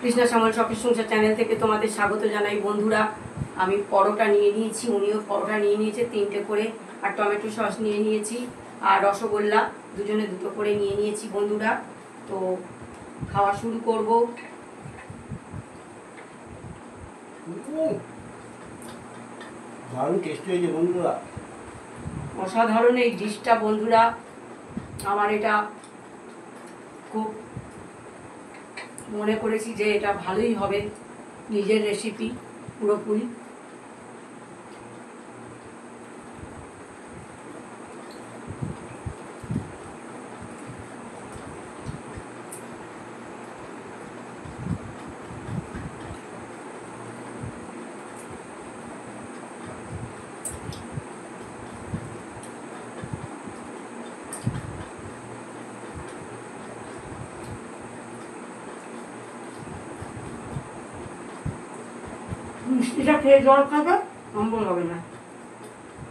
কৃষ্ণা শ্যামল শখের সংসার চ্যানেল থেকে তোমাদের স্বাগত জানাই বন্ধুরা। আমি পরোটা নিয়ে নিয়েছি, উনিও পরোটা নিয়ে নিয়েছে 3টে করে, আর টমেটো সস নিয়ে নিয়েছি, আর রসগোল্লা দুজনে 2টো করে নিয়ে নিয়েছি বন্ধুরা। তো খাওয়া শুরু করব। দারুণ টেস্টি হয়েছে বন্ধুরা, অসাধারণ এই ডিশটা বন্ধুরা। আমার এটা খুব মনে করেছি যে এটা ভালোই হবে, নিজের রেসিপি পুরোপুরি। মিষ্টিটা খেয়ে জল খাবে, অম্বল হবে না,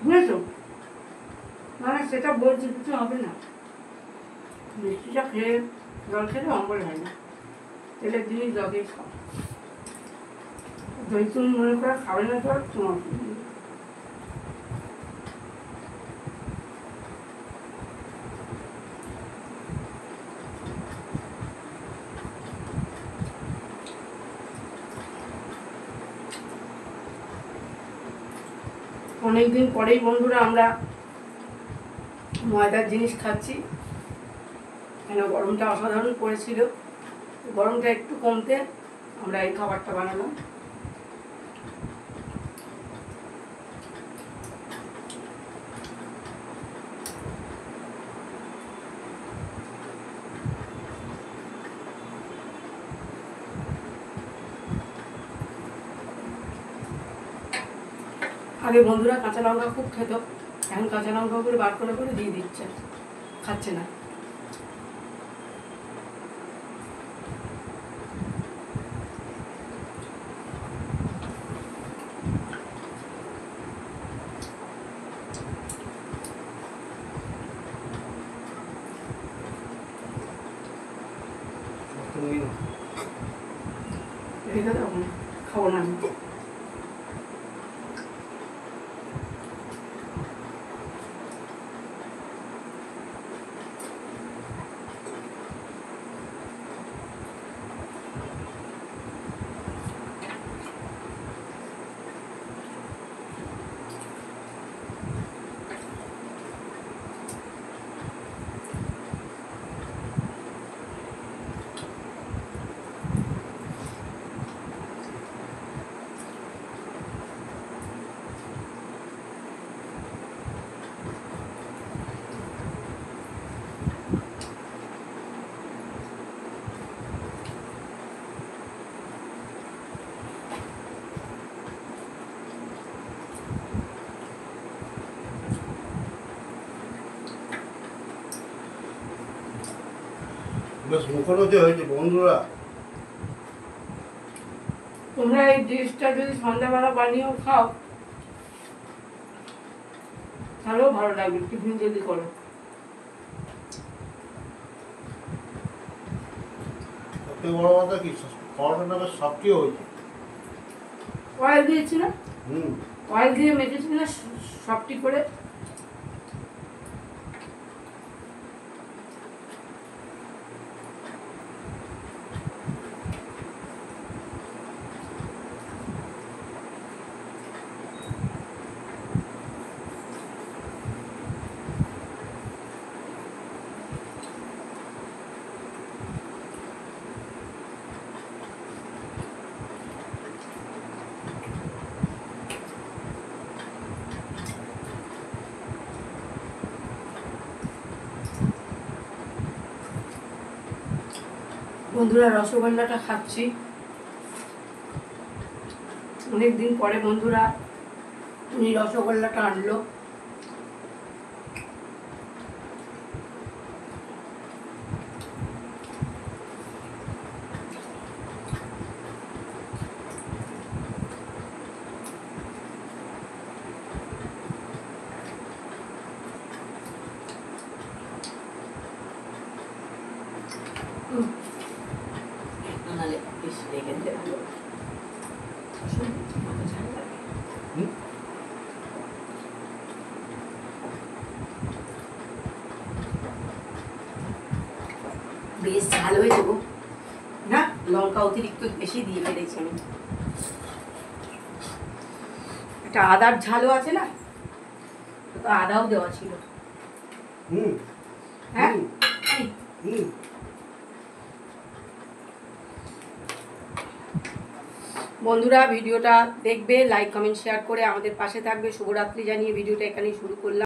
বুঝেছো? মানে সেটা বলছি, কিছু হবে না। মিষ্টিটা খেয়ে জল খেলে অম্বল হয় না, তেলের জিনিস জলই খাও। যদি তুমি মনে করে খাবে না জল, তোমার অনেকদিন পরেই বন্ধুরা আমরা ময়দার জিনিস খাচ্ছি, কেন গরমটা অসাধারণ পড়েছিল। গরমটা একটু কমতে আমরা এই খাবারটা বানালাম। আগে বন্ধুরা কাঁচা লঙ্কা খুব খেত, এখন কাঁচা লঙ্কা করে বার করে করে দিয়ে দিচ্ছে, খাচ্ছে না। রেখে দাও, খাবো না আমি। বেশ মুখরোচক হয়েছে বন্ধুরা। তোমরা এই ডিশটা যদি সন্ধ্যাবেলা বানিয়েও খাও তাহলেও ভালো লাগবে, টিফিন যদি করো। সবথেকে বড় কথা কি, পরোটাটা বেশ সফটিও হয়েছে। অয়েল দিয়েছি না, হুম, অয়েল দিয়ে মেখেছি না সফটি করে। বন্ধুরা রসগোল্লাটা খাচ্ছি অনেকদিন পরে, বন্ধুরা উনি রসগোল্লাটা আনলো। বেশি রেখে দিলে ভালো। রসুন কত ঝাল লাগে। হুম? বেশ ঝাল হয়েছে গো না, লঙ্কা অতিরিক্ত বেশি দিয়ে ফেলেছি আমি। একটা আদার ঝালও আছে না, তো আদাও দেওয়া ছিল। হুম হ্যাঁ হুম, হুম। বন্ধুরা ভিডিওটা দেখবে, লাইক কমেন্ট শেয়ার করে আমাদের পাশে থাকবে। শুভরাত্রি জানিয়ে ভিডিওটা এখানেই শুরু করলাম।